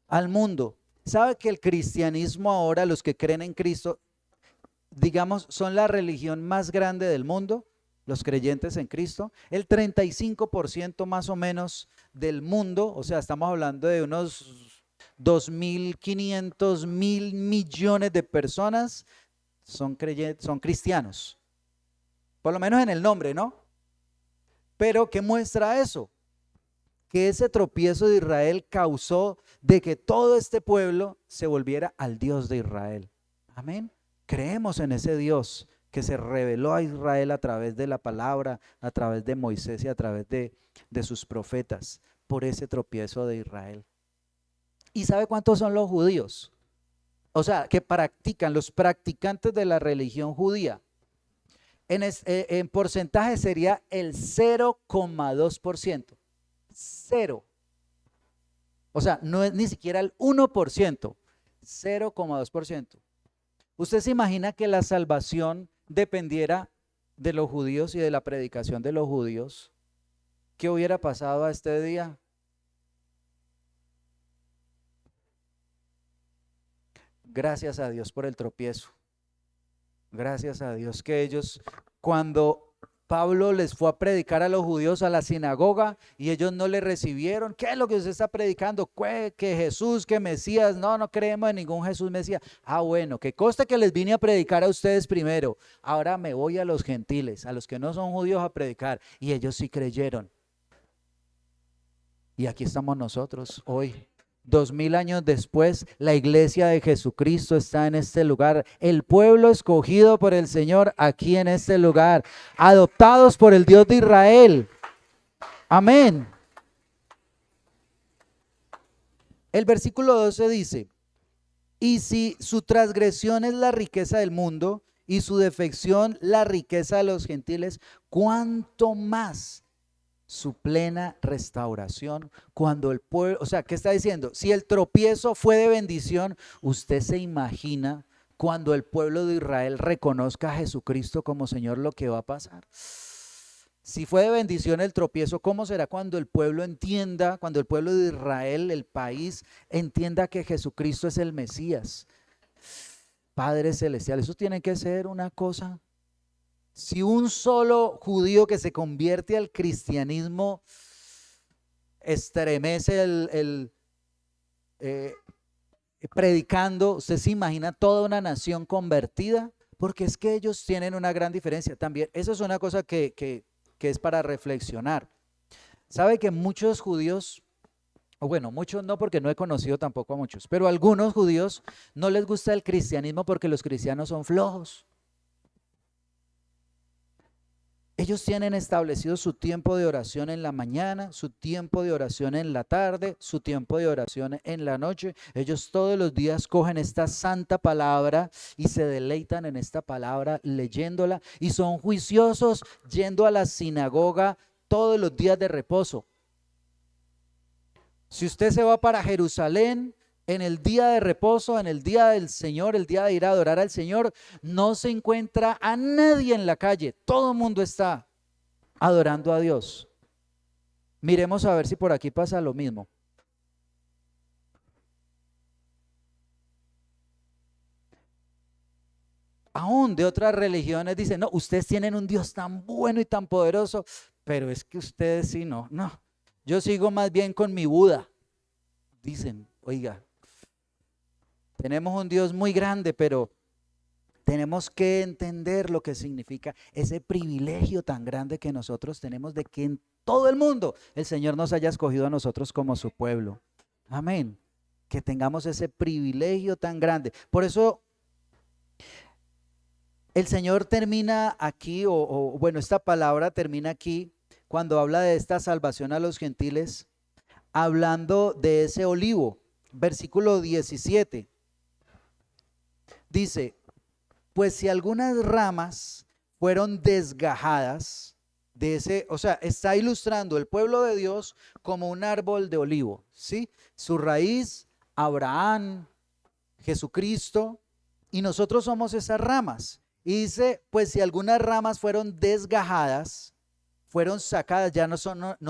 al mundo. ¿Sabe que el cristianismo ahora, los que creen en Cristo, digamos, son la religión más grande del mundo? Los creyentes en Cristo. El 35% más o menos del mundo, o sea, estamos hablando de unos 2.500 mil millones de personas son cristianos. Por lo menos en el nombre, ¿no? Pero ¿qué muestra eso? Que ese tropiezo de Israel causó de que todo este pueblo se volviera al Dios de Israel. Amén. Creemos en ese Dios que se reveló a Israel a través de la palabra, a través de Moisés y a través de sus profetas, por ese tropiezo de Israel. ¿Y sabe cuántos son los judíos? O sea, que practican, los practicantes de la religión judía. En porcentaje sería el 0,2%. Cero. O sea, no es ni siquiera el 1%, 0,2%. ¿Usted se imagina que la salvación dependiera de los judíos y de la predicación de los judíos? ¿Qué hubiera pasado a este día? Gracias a Dios por el tropiezo. Gracias a Dios que ellos, cuando Pablo les fue a predicar a los judíos a la sinagoga y ellos no le recibieron, ¿qué es lo que usted está predicando? Que Jesús, que Mesías, no creemos en ningún Jesús Mesías. Ah, bueno, que conste que les vine a predicar a ustedes primero, ahora me voy a los gentiles, a los que no son judíos a predicar, y ellos sí creyeron. Y aquí estamos nosotros hoy. 2000 años después, la iglesia de Jesucristo está en este lugar, el pueblo escogido por el Señor aquí en este lugar, adoptados por el Dios de Israel. Amén. El versículo 12 dice, y si su transgresión es la riqueza del mundo y su defección la riqueza de los gentiles, ¿cuánto más su plena restauración cuando el pueblo, o sea, ¿qué está diciendo? Si el tropiezo fue de bendición, usted se imagina cuando el pueblo de Israel reconozca a Jesucristo como Señor lo que va a pasar. Si fue de bendición el tropiezo, ¿cómo será cuando el pueblo entienda, cuando el pueblo de Israel, el país, entienda que Jesucristo es el Mesías? Padre Celestial, eso tiene que ser una cosa. Si un solo judío que se convierte al cristianismo estremece predicando, usted se imagina toda una nación convertida, porque es que ellos tienen una gran diferencia también. Eso es una cosa que es para reflexionar. ¿Sabe que muchos judíos, o bueno, muchos no, porque no he conocido tampoco a muchos, pero a algunos judíos no les gusta el cristianismo porque los cristianos son flojos? Ellos tienen establecido su tiempo de oración en la mañana, su tiempo de oración en la tarde, su tiempo de oración en la noche. Ellos todos los días cogen esta santa palabra y se deleitan en esta palabra leyéndola y son juiciosos yendo a la sinagoga todos los días de reposo. Si usted se va para Jerusalén en el día de reposo, en el día del Señor, el día de ir a adorar al Señor, no se encuentra a nadie en la calle, todo el mundo está adorando a Dios. Miremos a ver si por aquí pasa lo mismo. Aún de otras religiones dicen, no, ustedes tienen un Dios tan bueno y tan poderoso, pero es que ustedes sí, no, yo sigo más bien con mi Buda. Dicen, oiga, tenemos un Dios muy grande, pero tenemos que entender lo que significa ese privilegio tan grande que nosotros tenemos de que en todo el mundo el Señor nos haya escogido a nosotros como su pueblo. Amén. que tengamos ese privilegio tan grande. Por eso el Señor termina aquí, bueno, esta palabra termina aquí cuando habla de esta salvación a los gentiles, hablando de ese olivo. Versículo 17 dice, pues si algunas ramas fueron desgajadas de ese, o sea, está ilustrando el pueblo de Dios como un árbol de olivo, ¿sí? Su raíz, Abraham, Jesucristo, y nosotros somos esas ramas. Y dice, pues si algunas ramas fueron desgajadas, fueron sacadas, ya no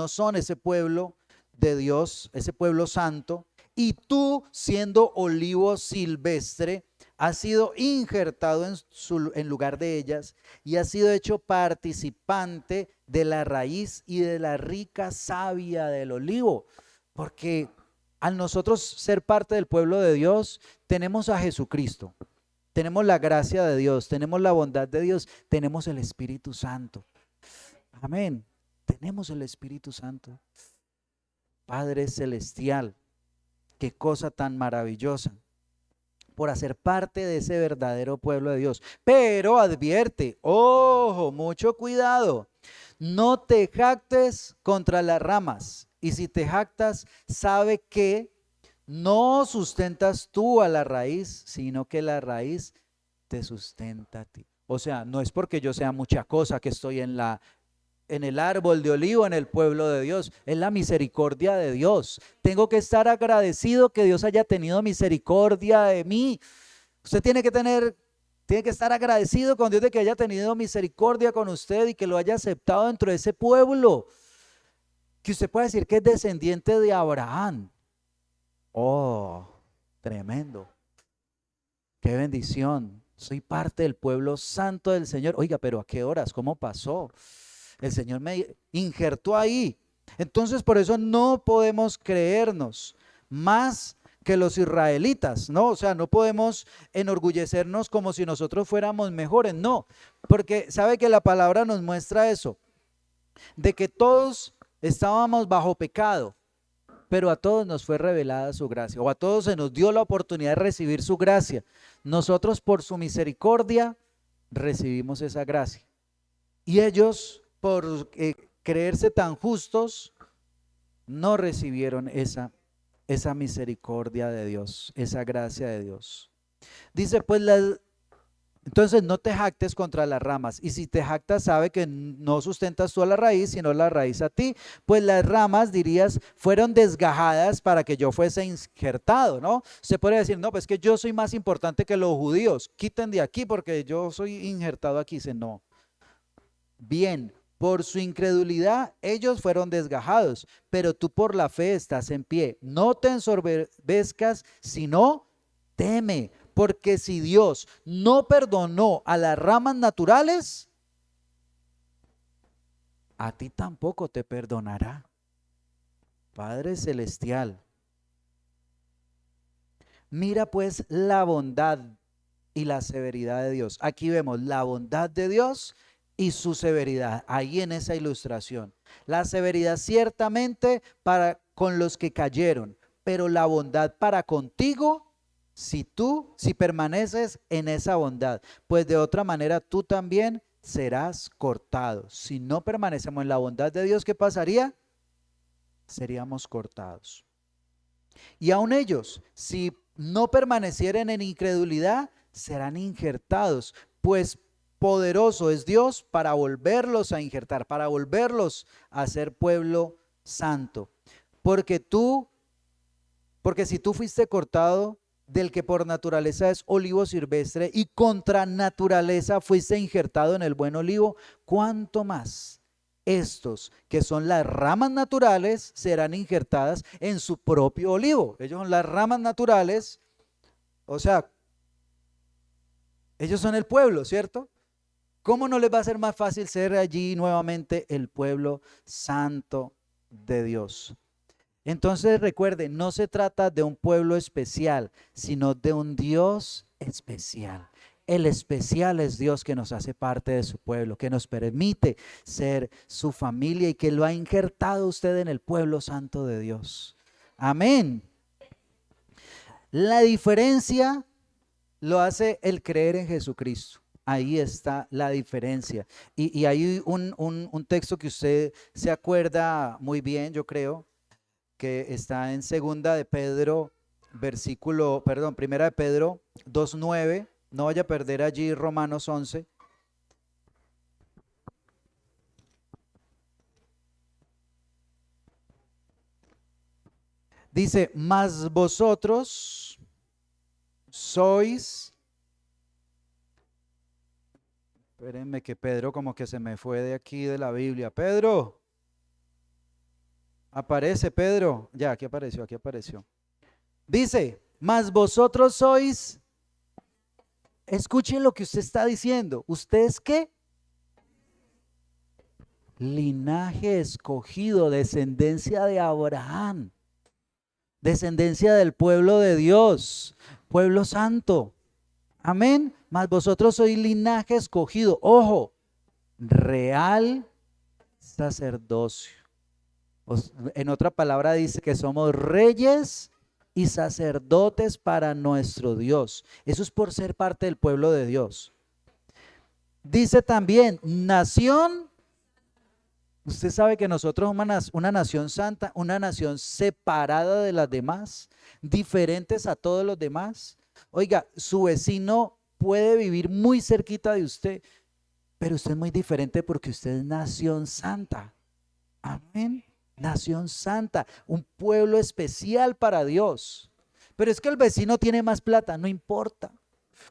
son ese pueblo de Dios, ese pueblo santo, y tú siendo olivo silvestre, has sido injertado en lugar de ellas y has sido hecho participante de la raíz y de la rica savia del olivo, porque al nosotros ser parte del pueblo de Dios, tenemos a Jesucristo, tenemos la gracia de Dios, tenemos la bondad de Dios, tenemos el Espíritu Santo. Amén. Tenemos el Espíritu Santo. Padre Celestial, qué cosa tan maravillosa por hacer parte de ese verdadero pueblo de Dios. Pero advierte, ojo, mucho cuidado, no te jactes contra las ramas. Y si te jactas, sabe que no sustentas tú a la raíz, sino que la raíz te sustenta a ti. O sea, no es porque yo sea mucha cosa que estoy en el árbol de olivo, en el pueblo de Dios. Es la misericordia de Dios. Tengo que estar agradecido que Dios haya tenido misericordia de mí. Usted tiene que estar agradecido con Dios de que haya tenido misericordia con usted y que lo haya aceptado dentro de ese pueblo. Que usted pueda decir que es descendiente de Abraham. Oh, tremendo. Qué bendición. Soy parte del pueblo santo del Señor. Oiga, pero ¿a qué horas? ¿Cómo pasó? El Señor me injertó ahí. Entonces por eso no podemos creernos más que los israelitas, ¿no? O sea, no podemos enorgullecernos como si nosotros fuéramos mejores, no, porque sabe que la palabra nos muestra eso, de que todos estábamos bajo pecado, pero a todos nos fue revelada su gracia, o a todos se nos dio la oportunidad de recibir su gracia. Nosotros por su misericordia recibimos esa gracia. Y ellos, por creerse tan justos, no recibieron esa misericordia de Dios, esa gracia de Dios. Dice, pues, entonces no te jactes contra las ramas. Y si te jactas, sabe que no sustentas tú a la raíz, sino la raíz a ti. Pues las ramas, dirías, fueron desgajadas para que yo fuese injertado, ¿no? Se puede decir, no, pues que yo soy más importante que los judíos. Quiten de aquí porque yo soy injertado aquí. Dice, no. Bien, por su incredulidad ellos fueron desgajados, pero tú por la fe estás en pie. No te ensoberbezcas, sino teme, porque si Dios no perdonó a las ramas naturales, a ti tampoco te perdonará. Padre Celestial, mira pues la bondad y la severidad de Dios. Aquí vemos la bondad de Dios y su severidad, ahí en esa ilustración. La severidad ciertamente para con los que cayeron, pero la bondad para contigo, si permaneces en esa bondad, pues de otra manera tú también serás cortado. Si no permanecemos en la bondad de Dios, ¿qué pasaría? Seríamos cortados. Y aun ellos, si no permanecieren en incredulidad, serán injertados, pues poderoso es Dios para volverlos a injertar, para volverlos a ser pueblo santo. Porque si tú fuiste cortado del que por naturaleza es olivo silvestre y contra naturaleza fuiste injertado en el buen olivo, ¿cuánto más? Estos, que son las ramas naturales, serán injertadas en su propio olivo. Ellos son las ramas naturales, o sea, ellos son el pueblo, ¿cierto? ¿Cómo no les va a ser más fácil ser allí nuevamente el pueblo santo de Dios? Entonces recuerden, no se trata de un pueblo especial, sino de un Dios especial. El especial es Dios que nos hace parte de su pueblo, que nos permite ser su familia y que lo ha injertado usted en el pueblo santo de Dios. Amén. La diferencia lo hace el creer en Jesucristo. Ahí está la diferencia. Y hay un texto que usted se acuerda muy bien, yo creo, que está en segunda de Pedro, primera de Pedro 2:9. No vaya a perder allí Romanos 11. Dice, mas vosotros sois, espérenme que Pedro como que se me fue de aquí de la Biblia. Pedro, aparece Pedro. Ya, aquí apareció, aquí apareció. Dice, mas vosotros sois, escuchen lo que usted está diciendo. ¿Usted es qué? Linaje escogido, descendencia de Abraham, descendencia del pueblo de Dios, pueblo santo. Amén. Mas vosotros sois linaje escogido. Ojo, real sacerdocio. En otra palabra dice que somos reyes y sacerdotes para nuestro Dios. Eso es por ser parte del pueblo de Dios. Dice también, nación. Usted sabe que nosotros somos una nación santa, una nación separada de las demás, diferentes a todos los demás. Oiga, su vecino puede vivir muy cerquita de usted, pero usted es muy diferente porque usted es nación santa. Amén. Nación santa, un pueblo especial para Dios. Pero es que el vecino tiene más plata, no importa.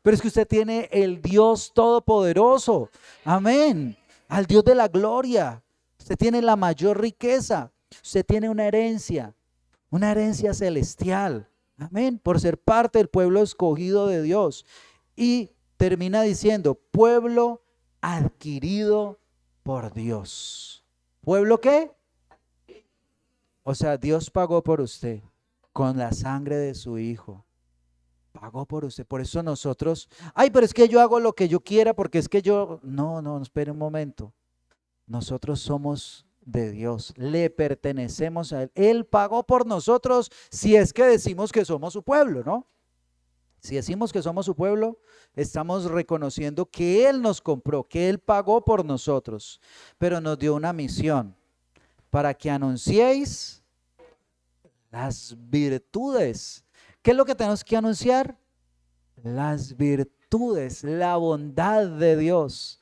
Pero es que usted tiene el Dios todopoderoso. Amén. Al Dios de la gloria. Usted tiene la mayor riqueza. Usted tiene una herencia celestial. Amén. Por ser parte del pueblo escogido de Dios. Y termina diciendo, pueblo adquirido por Dios. ¿Pueblo qué? O sea, Dios pagó por usted con la sangre de su Hijo. Pagó por usted. Por eso nosotros, ay, pero es que yo hago lo que yo quiera porque es que yo, no, espere un momento. Nosotros somos de Dios, le pertenecemos a Él. Él pagó por nosotros si es que decimos que somos su pueblo, ¿no? Si decimos que somos su pueblo, estamos reconociendo que Él nos compró, que Él pagó por nosotros, pero nos dio una misión para que anunciéis las virtudes. ¿Qué es lo que tenemos que anunciar? Las virtudes, la bondad de Dios,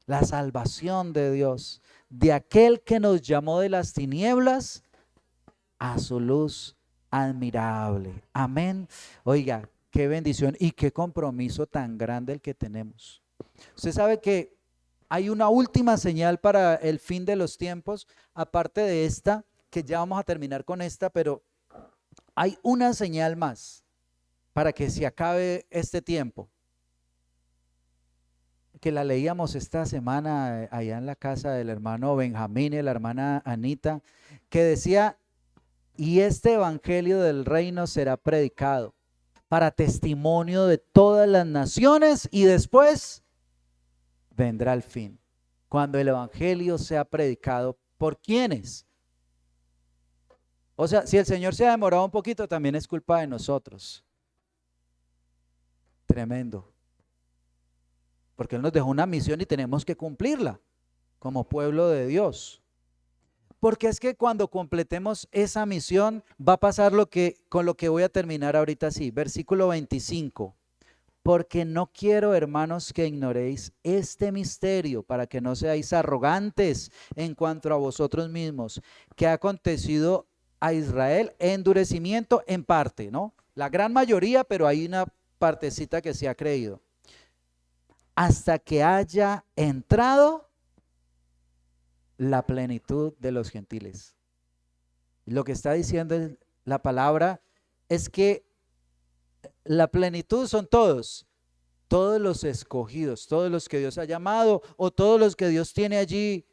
la salvación de Dios, de aquel que nos llamó de las tinieblas a su luz admirable. Amén. Oiga, qué bendición y qué compromiso tan grande el que tenemos. Usted sabe que hay una última señal para el fin de los tiempos, aparte de esta, que ya vamos a terminar con esta, pero hay una señal más para que se acabe este tiempo, que la leíamos esta semana allá en la casa del hermano Benjamín y la hermana Anita, que decía, y este evangelio del reino será predicado para testimonio de todas las naciones y después vendrá el fin. Cuando el evangelio sea predicado, ¿por quiénes? O sea, si el Señor se ha demorado un poquito, también es culpa de nosotros. Tremendo. Porque Él nos dejó una misión y tenemos que cumplirla como pueblo de Dios. Porque es que cuando completemos esa misión va a pasar con lo que voy a terminar ahorita así. Versículo 25. Porque no quiero, hermanos, que ignoréis este misterio, para que no seáis arrogantes en cuanto a vosotros mismos, que ha acontecido a Israel endurecimiento en parte, ¿no? La gran mayoría, pero hay una partecita que se ha creído. Hasta que haya entrado la plenitud de los gentiles. Lo que está diciendo la palabra es que la plenitud son todos los escogidos, todos los que Dios ha llamado o todos los que Dios tiene allí.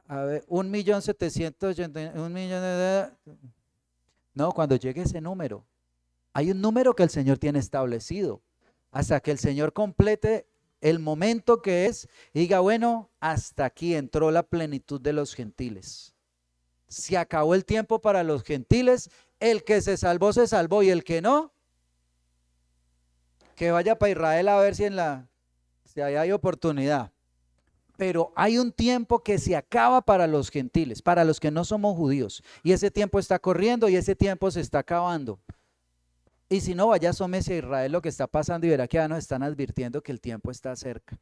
A ver, 1.780.000, 1.000.000 no, cuando llegue ese número, hay un número que el Señor tiene establecido, hasta que el Señor complete el momento que es y diga, bueno, hasta aquí entró la plenitud de los gentiles. Se acabó el tiempo para los gentiles. El que se salvó y el que no, que vaya para Israel a ver si ahí hay oportunidad. Pero hay un tiempo que se acaba para los gentiles, para los que no somos judíos. Y ese tiempo está corriendo y ese tiempo se está acabando. Y si no, vaya, asómese a Israel lo que está pasando y verá que ya nos están advirtiendo que el tiempo está cerca.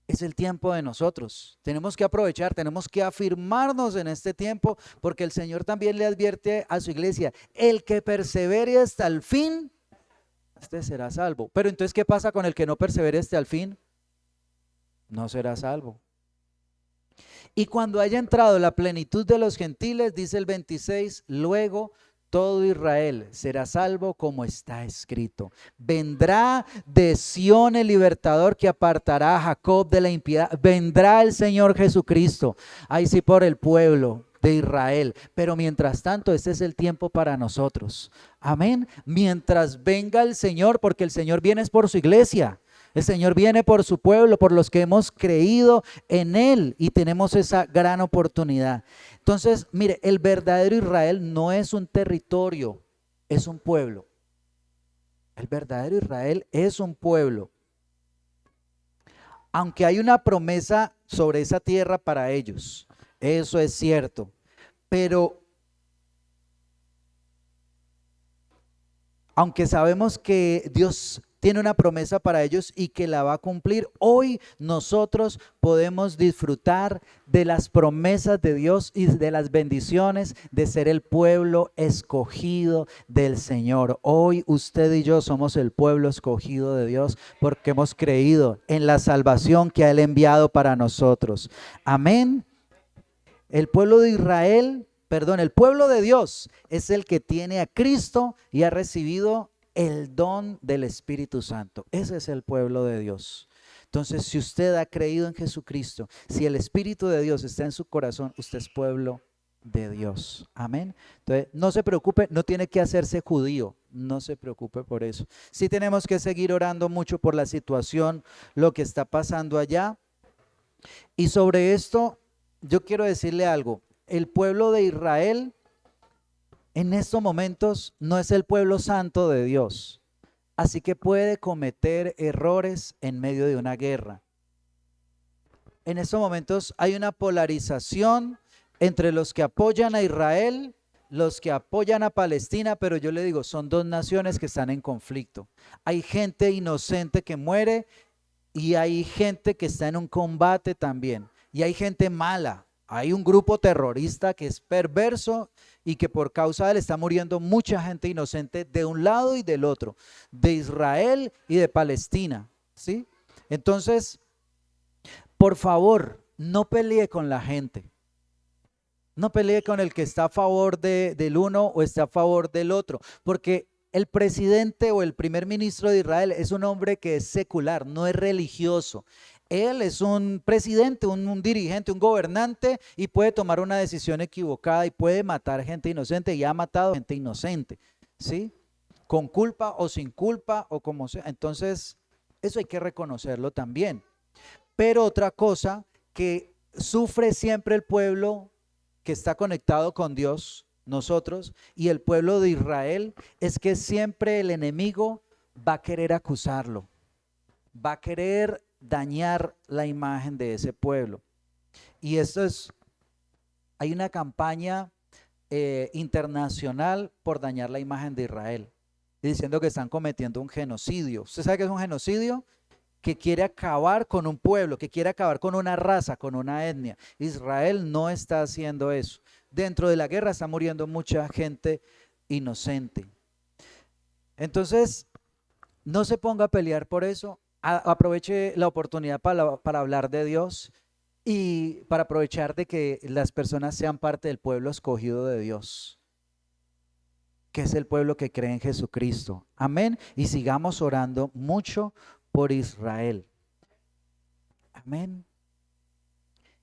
Es el tiempo de nosotros. Tenemos que aprovechar, tenemos que afirmarnos en este tiempo, porque el Señor también le advierte a su iglesia: el que persevere hasta el fin, este será salvo. Pero entonces, ¿qué pasa con el que no persevere hasta el fin? No será salvo. Y cuando haya entrado la plenitud de los gentiles, dice el 26, luego todo Israel será salvo, como está escrito. Vendrá de Sión el libertador que apartará a Jacob de la impiedad. Vendrá el Señor Jesucristo. Ahí sí, por el pueblo de Israel. Pero mientras tanto, este es el tiempo para nosotros. Amén. Mientras venga el Señor, porque el Señor viene es por su iglesia. El Señor viene por su pueblo, por los que hemos creído en Él y tenemos esa gran oportunidad. Entonces, mire, el verdadero Israel no es un territorio, es un pueblo. El verdadero Israel es un pueblo. Aunque hay una promesa sobre esa tierra para ellos, eso es cierto, pero aunque sabemos que Dios tiene una promesa para ellos y que la va a cumplir, hoy nosotros podemos disfrutar de las promesas de Dios y de las bendiciones de ser el pueblo escogido del Señor. Hoy usted y yo somos el pueblo escogido de Dios porque hemos creído en la salvación que Él ha enviado para nosotros. Amén. El pueblo de Israel, perdón, el pueblo de Dios es el que tiene a Cristo y ha recibido el don del Espíritu Santo. Ese es el pueblo de Dios. Entonces, si usted ha creído en Jesucristo, si el Espíritu de Dios está en su corazón, usted es pueblo de Dios. Amén. Entonces, no se preocupe, no tiene que hacerse judío. No se preocupe por eso. Sí tenemos que seguir orando mucho por la situación, lo que está pasando allá. Y sobre esto, yo quiero decirle algo. El pueblo de Israel en estos momentos no es el pueblo santo de Dios, así que puede cometer errores en medio de una guerra. En estos momentos hay una polarización entre los que apoyan a Israel, los que apoyan a Palestina, pero yo le digo, son dos naciones que están en conflicto. Hay gente inocente que muere y hay gente que está en un combate también. Y hay gente mala. Hay un grupo terrorista que es perverso y que por causa de él está muriendo mucha gente inocente de un lado y del otro, de Israel y de Palestina, ¿sí? Entonces, por favor, no pelee con la gente. No pelee con el que está a favor del uno o está a favor del otro, porque el presidente o el primer ministro de Israel es un hombre que es secular, no es religioso. Él es un presidente, un dirigente, un gobernante y puede tomar una decisión equivocada y puede matar gente inocente y ha matado gente inocente, ¿sí? Con culpa o sin culpa o como sea. Entonces, eso hay que reconocerlo también. Pero otra cosa que sufre siempre el pueblo que está conectado con Dios, nosotros, y el pueblo de Israel, es que siempre el enemigo va a querer acusarlo, va a querer dañar la imagen de ese pueblo. Y esto es, hay una campaña internacional por dañar la imagen de Israel, diciendo que están cometiendo un genocidio. ¿Usted sabe qué es un genocidio? Que quiere acabar con un pueblo, que quiere acabar con una raza, con una etnia. Israel no está haciendo eso. Dentro de la guerra está muriendo mucha gente inocente. Entonces, no se ponga a pelear por eso. Aproveche la oportunidad para hablar de Dios y para aprovechar de que las personas sean parte del pueblo escogido de Dios, que es el pueblo que cree en Jesucristo. Amén. Y sigamos orando mucho por Israel. Amén.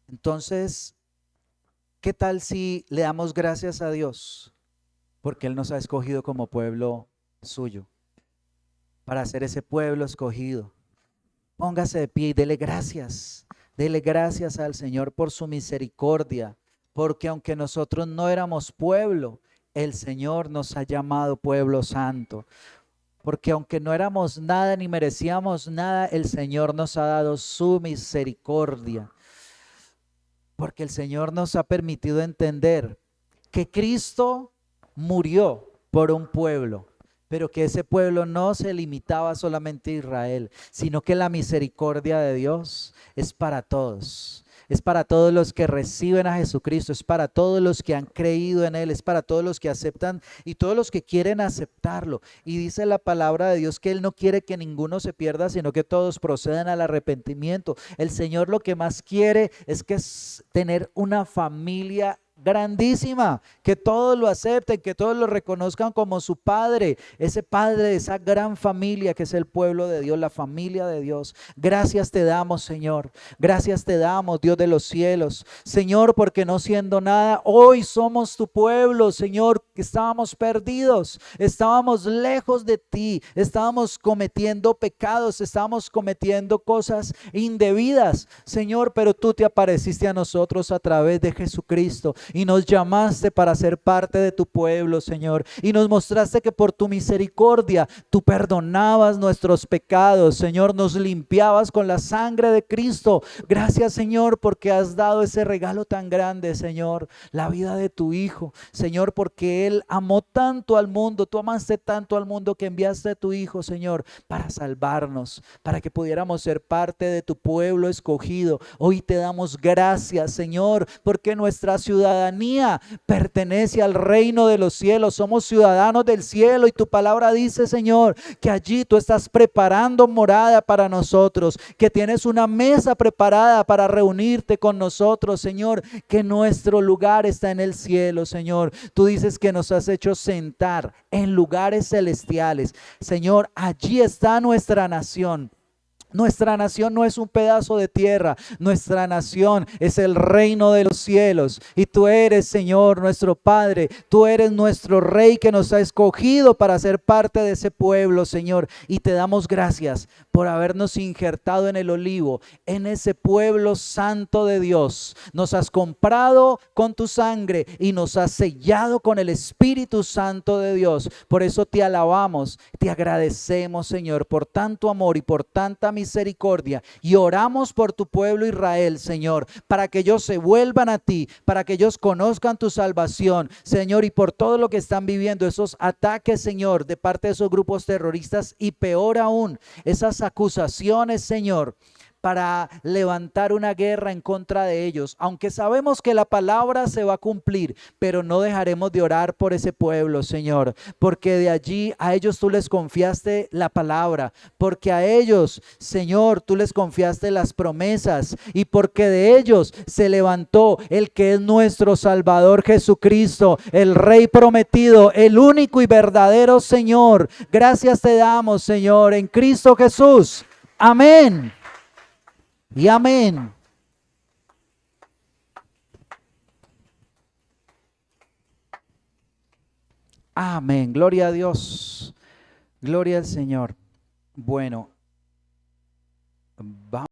Entonces, ¿qué tal si le damos gracias a Dios? Porque Él nos ha escogido como pueblo suyo, para ser ese pueblo escogido. Póngase de pie y dele gracias al Señor por su misericordia, porque aunque nosotros no éramos pueblo, el Señor nos ha llamado pueblo santo. Porque aunque no éramos nada ni merecíamos nada, el Señor nos ha dado su misericordia. Porque el Señor nos ha permitido entender que Cristo murió por un pueblo, pero que ese pueblo no se limitaba solamente a Israel, sino que la misericordia de Dios es para todos. Es para todos los que reciben a Jesucristo, es para todos los que han creído en Él, es para todos los que aceptan y todos los que quieren aceptarlo. Y dice la palabra de Dios que Él no quiere que ninguno se pierda, sino que todos procedan al arrepentimiento. El Señor lo que más quiere es que tener una familia grandísima, que todos lo acepten, que todos lo reconozcan como su padre, ese padre de esa gran familia que es el pueblo de Dios, la familia de Dios. Gracias te damos, Señor, gracias te damos, Dios de los cielos, Señor, porque no siendo nada, hoy somos tu pueblo, Señor, que estábamos perdidos, estábamos lejos de ti, estábamos cometiendo pecados, estábamos cometiendo cosas indebidas, Señor, pero tú te apareciste a nosotros a través de Jesucristo y nos llamaste para ser parte de tu pueblo, Señor, y nos mostraste que por tu misericordia tú perdonabas nuestros pecados, Señor, nos limpiabas con la sangre de Cristo. Gracias, Señor, porque has dado ese regalo tan grande, Señor, la vida de tu Hijo, Señor, porque Él amó tanto al mundo, tú amaste tanto al mundo que enviaste a tu Hijo, Señor, para salvarnos, para que pudiéramos ser parte de tu pueblo escogido. Hoy te damos gracias, Señor, porque nuestra ciudadanía pertenece al reino de los cielos, somos ciudadanos del cielo y tu palabra dice, Señor, que allí tú estás preparando morada para nosotros, que tienes una mesa preparada para reunirte con nosotros, Señor, que nuestro lugar está en el cielo, Señor. Tú dices que nos has hecho sentar en lugares celestiales, Señor, allí está nuestra nación. Nuestra nación no es un pedazo de tierra, nuestra nación es el reino de los cielos y tú eres, Señor, nuestro Padre, tú eres nuestro Rey que nos ha escogido para ser parte de ese pueblo, Señor, y te damos gracias por habernos injertado en el olivo, en ese pueblo santo de Dios. Nos has comprado con tu sangre y nos has sellado con el Espíritu Santo de Dios. Por eso te alabamos, te agradecemos, Señor, por tanto amor y por tanta misericordia, y oramos por tu pueblo Israel, Señor, para que ellos se vuelvan a ti, para que ellos conozcan tu salvación, Señor, y por todo lo que están viviendo, esos ataques, Señor, de parte de esos grupos terroristas y peor aún, esas acusaciones, Señor, para levantar una guerra en contra de ellos, aunque sabemos que la palabra se va a cumplir, pero no dejaremos de orar por ese pueblo, Señor, porque de allí a ellos tú les confiaste la palabra, porque a ellos, Señor, tú les confiaste las promesas, y porque de ellos se levantó el que es nuestro Salvador Jesucristo, el Rey prometido, el único y verdadero Señor. Gracias te damos, Señor, en Cristo Jesús. Amén. Y amén. Amén. Gloria a Dios. Gloria al Señor. Bueno, vamos.